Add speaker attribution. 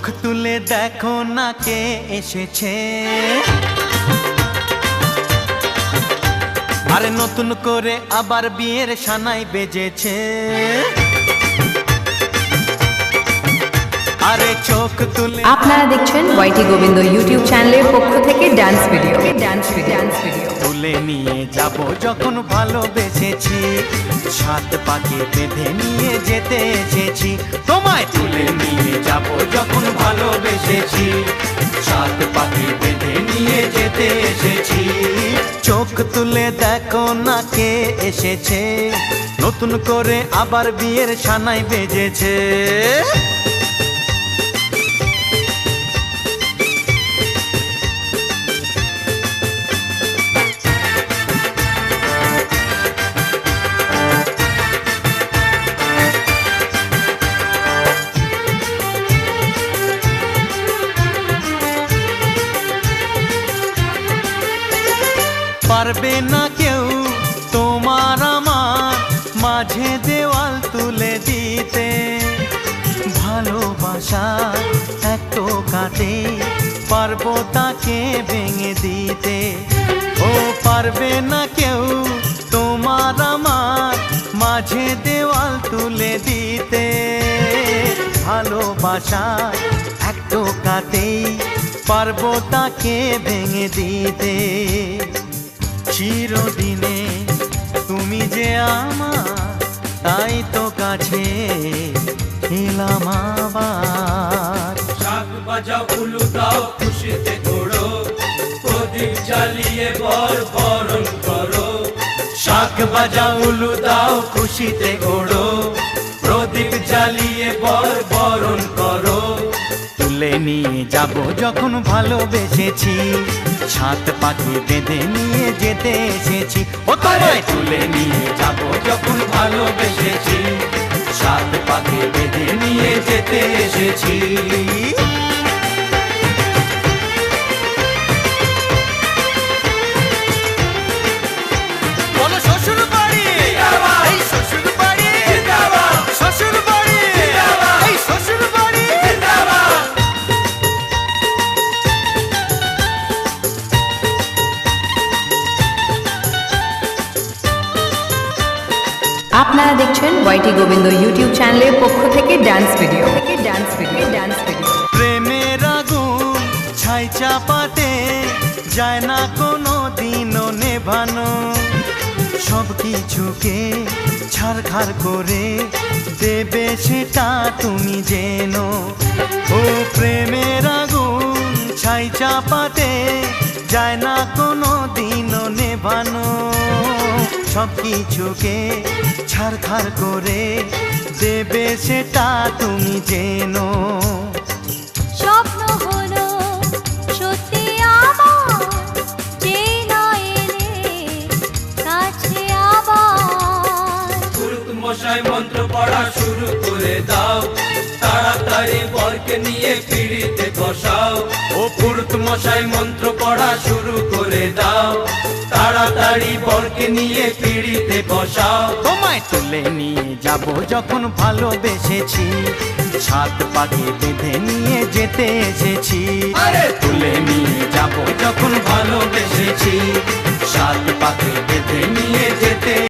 Speaker 1: চোখ তুলে দেখো না কে এসেছে, আরে নতুন করে আবার বিয়ের সানাই বেজেছে। আরে চোখ তুলে
Speaker 2: আপনারা দেখছেন ওয়াইটি গোবিন্দ ইউটিউব চ্যানেলের পক্ষ থেকে ডান্স ভিডিও
Speaker 1: তুলে নিয়ে যাব যখন ভালোবেসেছি, সাত পাকে বেঁধে নিয়ে যেতে এসেছি। তোমায় তুলে নিয়ে যাব যখন ভালোবেসেছি, সাত পাকে বেঁধে নিয়ে যেতে এসেছি। চোখ তুলে দেখো না কে এসেছে, নতুন করে আবার বিয়ের সানাই বেজেছে। পারবে না কেউ তোমার আমার মাঝে দেওয়াল তুলে দিতে, ভালোবাসা এত কাটে পারবো তাকে ভেঙে দিতে। ও পারবে না কেউ তোমার আমার মাঝে দেওয়াল তুলে দিতে, ভালোবাসা একটু কাটেই পারবো তাকে ভেঙে দিতে। চিরদিনে তুমি যে আমার, তাই তো কাছে এলাম আবার।
Speaker 3: শাক বাজাও উলু দাও খুশিতে ঘোড়ো, প্রদীপ জ্বালিয়ে বর বরণ করো।
Speaker 1: শাক বাজাও উলু দাও খুশিতে ওড়ো, প্রদীপ জ্বালিয়ে বর বরণ করো। তুলে নিয়ে যাব যখন ভালোবেসেছি, সাত পাখি বেঁধে নিয়ে যেতে এসেছি। ও তোমায় তুলে নিয়ে যাব যখন ভালোবেসেছি, সাত পাখি বেঁধে নিয়ে যেতে এসেছি। বলো শ্বশুর বাড়ি, এই শ্বশুর বাড়ি, শ্বশুর বাড়ি, এই শ্বশুর বাড়ি।
Speaker 2: আপনারা দেখছেন ওয়াইটি গোবিন্দ ইউটিউব চ্যানেলের পক্ষ থেকে ডান্স ভিডিও
Speaker 1: প্রেমের আগুন ছাই চাপাতে যায় না কোনো দিনও নেভানো, সব কিছুকে ছাড়খাড় করে দেবে সেটা তুমি জেনো। ও প্রেমের আগুন ছাই চাপাতে যায় না কোনো দিনও নেভানো, সব কিছুকে ছাড়খাড় করে দেবে সেটা তুমি জেনো।
Speaker 4: স্বপ্ন হলো সত্যি আমার, যে না এলে কাছে আবার।
Speaker 3: পুরুত মশাই মন্ত্র পড়া শুরু করে দাও, তাড়াতাড়ি বরকে নিয়ে পিড়িতে বসাও। ও পুরুত মশাই মন্ত্র পড়া শুরু করে দাও, তাড়াতাড়ি বরকে নিয়ে পিড়িতে বসাও।
Speaker 1: তোমায় তুলে নিয়ে যাব যখন ভালোবেসেছি, সাত পাকে বেঁধে নিয়ে যেতে এসেছি।
Speaker 3: আরে
Speaker 1: তুলে নিয়ে যাব যখন ভালোবেসেছি, সাত পাকে বেঁধে নিয়ে যেতে